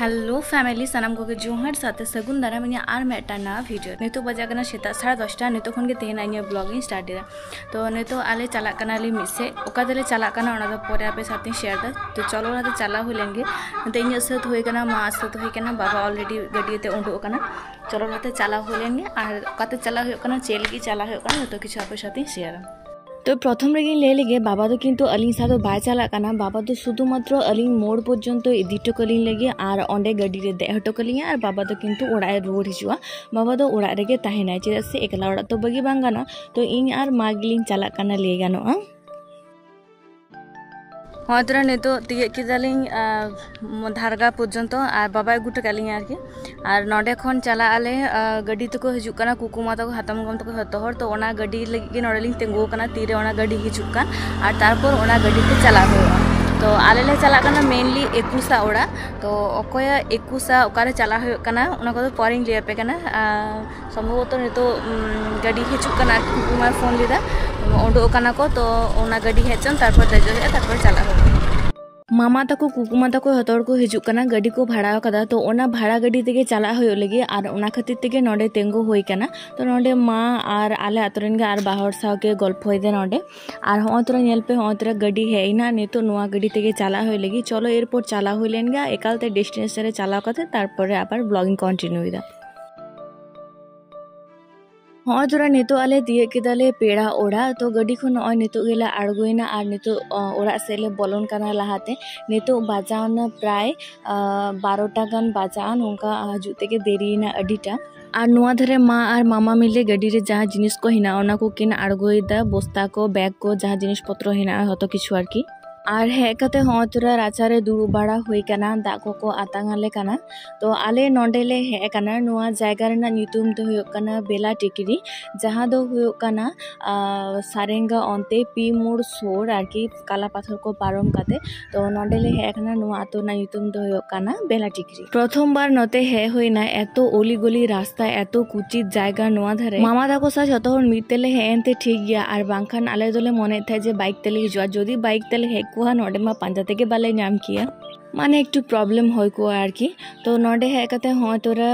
Hello family सानाम को जोहार साथे सगुन दाराम इन आर मेटा ना वीडियो नितो बजाकना सेता 10:30 नितो खन के तेना इन ब्लॉगिंग स्टार्ट दिया तो नितो आले चला कना ले मिसे ओका दले चला कना ओना दो परे आपे साथे शेयर दा तो चलो ना चला हो लेंगे तो इन सत होय कना मा सत होय कना बाबा ऑलरेडी गड्डी ते उंडो कना चलो ना चला हो लेंगे और कते चला हो कना चेल की चला हो कना तो किछु आपे साथे शेयर तो प्रथम रेगी ले लेगे बाबा तो किंतु अलिंग सा बाय चला काना बाबा तो शुधुमात्र अलिंग मोड़ पर्यंत इदी टोकलिंग लगे और अंडे गड्डी रे दे हटोकलिंग और बाबा तो किंतु ओड़ा रुआड़ हिजुआ बाबा तो ओड़ा रेगे ताहेना चेदा से एकला ओड़ा तो बगी बांग गाना तो इन और मा गिलिंग चला काना ले गानोआ हाँ तो नितो तीगे किदालिंग धारगा पर्यंत और बाबा गुट कालिंग आरके और नोडे खन चला आले गड्डी तको हिजुक काना कुकुमा तको हातम गम तको हतो हर तो ओना गड्डी लगी नोडेलिंग तेंगो काना तीरे ओना गड्डी हिजुक कान और तारपर ओना गड्डी ते चला होआ तो आले ले चला काना मेनली एकुसा ओड़ा तो अकोया एकुसा ओकारे चला हो काना ओना को परेंग ले पे काना संभवत नितो गड्डी हिजुक काना कुकुमा फोन लिदा ओडो काना को तो ओना गड्डी हेचन तारपर दजो है तारपर चला हो मामा तको कुकुमा तको हतोर को हिजुक काना गड्डी को भाड़ा कदा तो ओना भाड़ा गड्डी तेगे चला होय लगे और ओना खातिर तेगे नोडे तेंगो होय काना तो नोडे मा और आले आतरन गे और बाहर साव के गल्प होय दे नोडे और होतरा नेल पे होतरा गड्डी हेइना नितो नोआ गड्डी तेगे चला होय लगे चलो एयरपोर्ट चला होय लेन गे एकालते डेस्टिनेशन रे चला कते तारपरे आबार ब्लॉगिंग कंटिन्यू होइदा हाँ जोरा नितो आले दिए केदाले पेड़ा ओड़ा तो गड्डी खन नय नितो गेला आड़गोइना और नितो ओड़ा सेले बोलन काना लाहाते नितो बाजावना प्राय 12टा गान बाजान उनका हजु तेगे देरीना अडिटा और नुआ धरे माँ और मामा मिले गड्डी रे जहाँ जिनिस को हिना ओना को किन आड़गोइदा बस्ता को बैग को जहाँ जिनिस पत्र हिना हतो किछु आरकी और हे कते होतरा राचारे दुरु बाड़ा हुई काना दा को आतांगाले काना तो आले नोडेले हे काना नुआ जायगा रेना नितुम तो हुयो काना बेला टिकरी जहाँ दो हुयो काना सारेंगा अंते पी मोड़ सोर आरकी काला पाथर को पारम काते तो नोडेले हे काना नुआ तो ना नितुम तो हुयो काना बेला टिकरी प्रथम बार नते हे होइना एतो ओली गली रास्ता एतो कुचित जायगा नुआ धरे मामा दाको सा जतो हर मितेले हे एनते ठीक गया और बांखान आले दोले मने थे जे बाइक तेले हिजुआ जदी बाइक तेले हे कुहा नोडे मा पांजा तेगे बाले नाम किया माने एकटू प्रॉब्लम होय को आरकी तो नोडे हे कते हो तोरा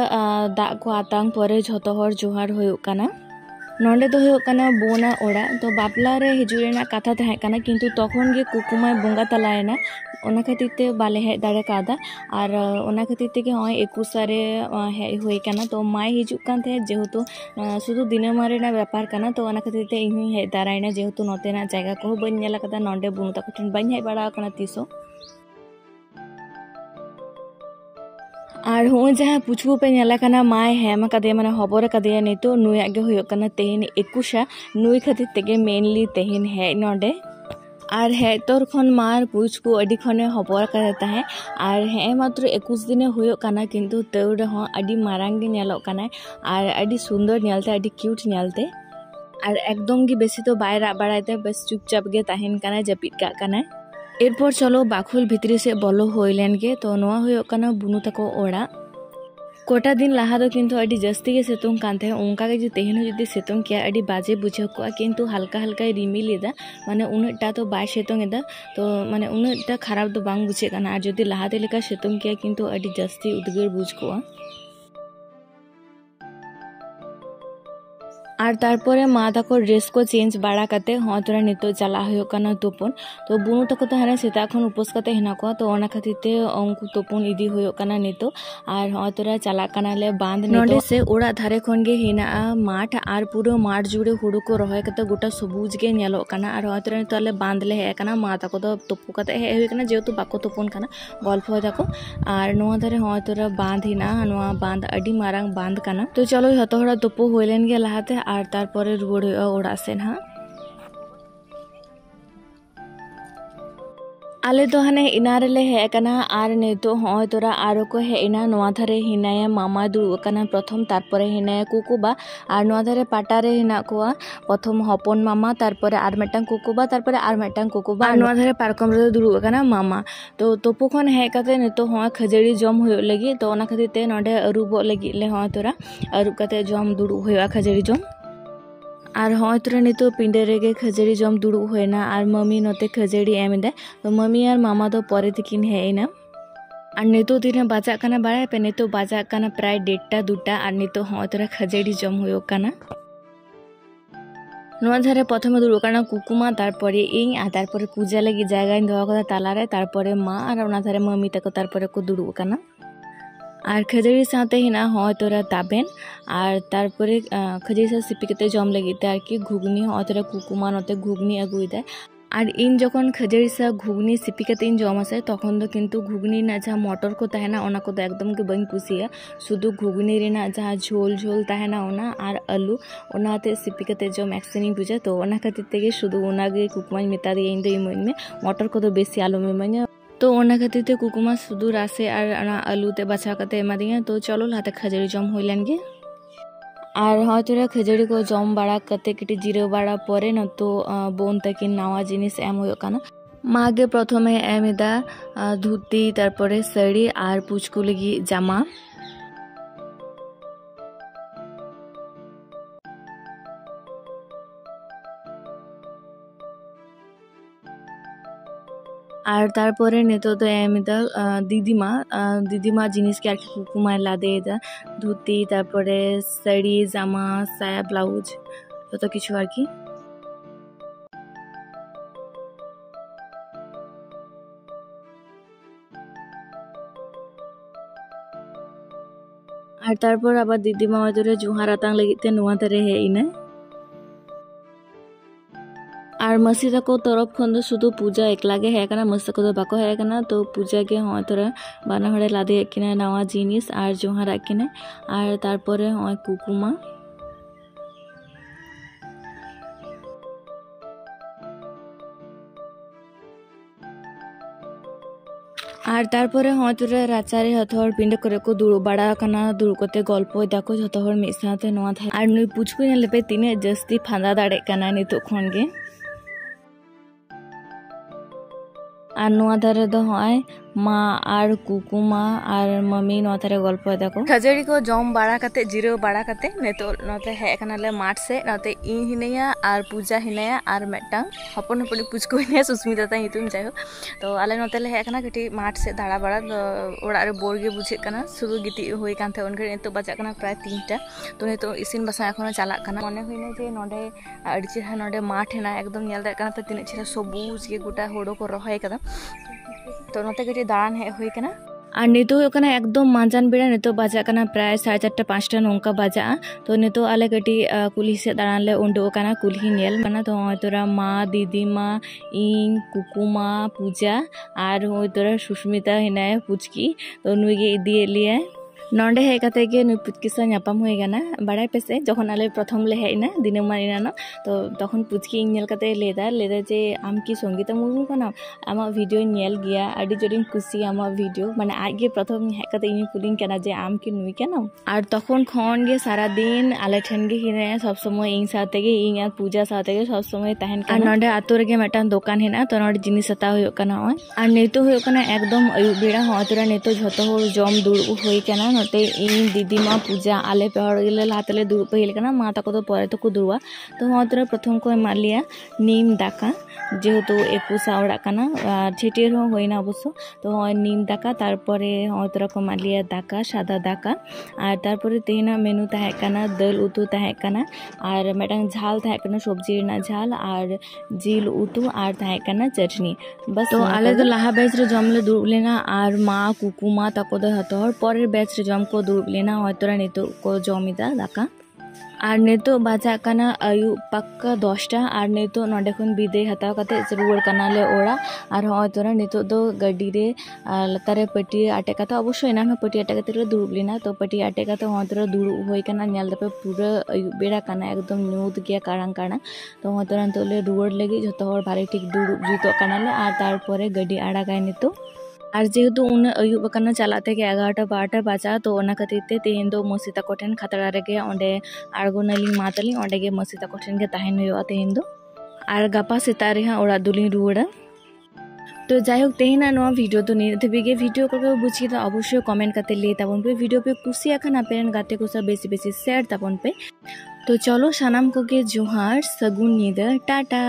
दा को आतांग परे झतो हर जोहार होयो काना नोडे तो होयो काना बोना ओड़ा तो बापला रे हिजुरेना कथा तहे काना किंतु तखन गे कुकुमाय बोंगा तलायना ओना खातिर ते बाले हे दाड़े कादा और ओना खातिर ते होय 21 रे हे होय काना तो माय हिजुक कान थे जेहेतु शुधु दिनमारे ना व्यापार काना तो ओना खातिर ते इहि हे दारायना जेहेतु नतेना जायगा को बन नेला कदा नोडे बुनु तक ठन बन हे बड़ा काना तीसो और हूँ जहाँ पुछबू पे नेला काना माय हेमा कदे माने हबर कदे नितो नुया गे होयो काना तेहिन 21 नुई खातिर तेगे मेनली तेहिन हे नोडे और हे तोर खन मार पूछ को अडी खने हबर करता है और हे मात्र 21 दिन होयो काना किंतु तौर हो अडी मारांग गे नेलो काना और अडी सुंदर नेलते अडी क्यूट नेलते और एकदम गे बेसी तो बाय राग बाड़ायते बस चुपचाप गे ताहेन काना जपित का काना एरपर चलो बाखुल भितरी से बोलो होइलेन गे तो नोआ होयो काना बुनु तको ओड़ा कोटा दिन लहा दो किंतु अडी जस्ती के सेतुंग कांते उनका के जो तेहन जदी सेतुंग किया अडी बाजे बुझे को किंतु हल्का हल्का रिमिल एदा माने उनटा तो बाय सेतुंग एदा तो माने उनटा खराब तो बांग बुझे काना और जदी लहा दे लेका सेतुंग किया किंतु अडी जस्ती उदगेर बुझ को और तारपरे मा तको ड्रेस को चेंज बाड़ा काते होतरा नितो चला होयो काना तोपन तो बुनु तको तो हाने सेता खन उपस काते हेना को तो ओना खातिरते उनको तोपन इदी होयो काना नितो और होतरा चला काना ले बांध नोडे से ओड़ा धारे खन गे हेना माठ और पूरा माठ जुड़े हुड़ु को रहोय काते गोटा सबुज गे नेलो काना और होतरा नितो ले बांध ले हे काना मा तको तो तोपु काते हे होय काना जेतु बाको तोपन काना गल्प होय तको और नोआ धारे होतरा बांध हिना नोआ बांध अडी मारांग बांध काना तो चलो हतो हड़ा तोपु होइलेन गे लाहाते और तारपरे रुआड़ ओड़ा सेन हाँ आले तो हाने इनारेले हे काना आर नितो होय तोरा आरो को हे इना नोआ धारे हिनाया मामा दुड़ु काना प्रथम तारपरे हिनाया कुकुबा और नोआ धारे पाटारे हिना कोआ प्रथम हपन मामा तारपरे आर मेटांग कुकुबा तारपरे आर मेटांग कुकुबा नोआ धारे पारकम रे दुड़ु काना मामा तो तोपु खन हे काते नितो होय खजड़ी जम होय लगी तो ओना खातिर ते नोडे अरुबो लगी ले होय तोरा अरुब काते जम दुड़ु होय खजड़ी जम और होतरे नितो पिंडे रेगे खजड़ी जम दुड़ु होना और मम्मी नोते खजड़ी एमदा तो मम्मी और मामा तो परे तकिन हेना और नितो दिन बाजा काना बारे पे नितो बाजा काना प्राय 1:30 2टा और नितो हय तोरा खजड़ी जम हुयो काना नोआ धारे प्रथमे दुड़ुब काना कुकुमा तारपरे इन आ तारपरे पूजा लगी जायगा दोआ कदा तालारे तारपरे मा और ओना धारे मम्मी तको तारपरे को दुड़ुब काना और खजड़ी साथे हिना हय तोरा ताबेन और तारपरे खजड़ी सा सिपि कते जम लगिते आरकि घुगनी हय तोरा कुकुमा नते घुगनी अगुइदा और इन जखन खजड़ी सा घुगनी सिपि कते इन जम आसे तखन दो किन्तु घुगनी ना जहाँ मटर को तहेना ओना को एकदम के बंग कुसिया शुधु घुगनी रेना जहाँ झोल झोल तहेना ओना और आलू ओनाते सिपि कते जम एक्सनी बुझा तो ओना खातिर तेगे शुधु ओना गे कुकुमाई मेता दिया इन दो इमोइन में मटर को बेसी आलू में तो ओना खातिर ते कुकुमा शुधु रासे और आलू ते बचा कते एमा दिया तो चलो लाते खजड़ी जम होई लेनगे और हय तोरा खजड़ी को जम बाड़ा कते कटी जिराव बाड़ा परे न तो बोन तकिन नावा जिनिस एम होयो काना मागे प्रथमे एमिदा धुती तारपरे साड़ी और पुचकु लगी जामा और तारपरे नितो तो एमिदा दीदीमा जिनिस के आरकी कुकुमा लादेदा धुती तारपरे साड़ी जामा साया ब्लाउज तो किछु आरकी और तारपर आबार दीदीमा हयतो जुहार आतांग लगिते नोआ धारे हेज इना और मसी तको तरफ खन शुधु पूजा एकला गे हेकना मसी तको बाको हेकना तो पूजा गे हय तोरा बाना हड़े लादे किना नवा जिनिस और जोहार किना और तारपरे हय कुकुमा और तारपरे हय तोरा राचारे हतो हर पिंड करे को दुड़ुब बाड़ा काना दुड़ुब कते गल्पय दाको जतो हर मिद साथे नोआ थाय और नुई पुचकु नेलपे तिने जस्ती फांदा दाड़े काना नितो खन गे और नोआ धारे दो हय मा और कुकुमा और मम्मी नोआ धारे गल्प दाको खजड़ी को जम बाड़ा कते जिराव बाड़ा कते नितो नोते हे कनाले माठ से नोते इन हिनैया और पूजा हिनैया और मेटांग हपन हपन पुचकु हिनैया सुस्मिता ता हितुम जायो तो आले नोते ले हे कना कटी माठ से दाड़ा बाड़ा ओड़ा रे बोर गे बुझे कना सुरु गिति होई कानथे उनके नितो बजा कना प्राय 3टा तो नितो इसिन बसा एखोनो चाला कना मने होइना जे नोडे अडी चेहरा नोडे माठ हेना एकदम नेल दा कना पे तिने चेहरा सबुज गे गोटा होड़ो को रहाय कदा तो नोते कटी दाड़ान हे होई कना और नितो एकदम मांजान बेड़ा नितो बाजा प्राय 4:30 5टा नौका बाजा तो नितो आले कटी कुली से दाड़ान ले उंडो काना कुली नेल माना तो हय तोरा मा दीदीमा इन कुकुमा पूजा और हय तोरा सुष्मिता हिनाय पुचकी तो नुई गे इदी लिए नोंडे हे कते गे नुई पुचकी सा नापाम होय गाना बाड़ाय पेसे जखन आले प्रथम ले हेना दिनमान इनानो तो तखन पुचकी नेल कते लेदा जे आम की संगीता मुर्मू काना आमा वीडियो नेल गया आडी जोडिन खुशी आमा वीडियो माने आगे प्रथम हे कते इन कुलिंग काना जे आम की नुई काना और तखन खन गे सारा दिन आले ठेन गे हिना सब समय इन साथे गे इन और पूजा साथे गे सब समय तहन काना नोंडे आतो रे गे मेटान दुकान हेना तो नोंडे जिनिस हता होय काना और नेतो होय काना एकदम अयुब बेड़ा हय तोरा नेतो झतो होर जम दुड़ुब होय काना नोते इन दीदीमा पूजा आले पे हड़ गेले लातले दुड़ुब पहिल काना मा ताको तो परे तो को दुड़ुआ तो हय तोरा प्रथम को एमालिया नीम दाका जेहेतु एकुसा ओड़ा काना छेटियर हो होइना अवश्य तो हय नीम दाका तारपरे हय तोरा को एमालिया दाका सादा दाका और तारपरे तेना मेनू ताहे काना दाल उतु ताहे काना और मेटांग झाल ताहे काना सब्जी रेना झाल और जिल उतु और ताहे काना चटनी बस तो आले तो लाहा बैच रे जम ले दुड़ुब लेना और मा कुकुमा ताको दो हतो हर परेर बैच रे जम को दुड़ुब लेना हय तोरा नितो को जमिदा दाका और नितो बाजा काना आयु पक्का 10टा और नितो नोडे खन बिदे हताव कते रुवाड़ काना ले ओड़ा और हय तोरा नितो दो गाड़ी रे लतारे पटी आटे कता अवश्य एना पटी आटे कते ले दुड़ुब लेना तो पटी आटे कते हय तोरा दुड़ुब होय काना नेल दपे पूरा आयु बेड़ा काना एकदम न्यूत गया कारांग काना तो हय तोरा नितो ले रुवाड़ लगी जतो हर भारी ठीक दुड़ुब जुतो काना ले और तारपरे गाड़ी आड़ागाय नितो और जेहेतु उन अयुब चलाते 11टा 12टा बाजा तो खातिर तेहन दो मसी तको ठेन खतरा रेगे ओंडे आड़गोनाली मातली ओंडे गे मसी तको ठेन गे ताहेन हुआ तेहन दो और गापा सेता रे हां ओड़ा दुलिन रुवाड़ा तो जायक तेहना नोआ वीडियो तो नहीं थे बिगे वीडियो को बुझी तो अवश्य कमेंट करते लिए तबन पे वीडियो पे कुसी आखन आपेन गाते को सब बेसी बेसी शेयर तबन पे तो चलो सानाम को के जोहार सगुन नीदा टाटा।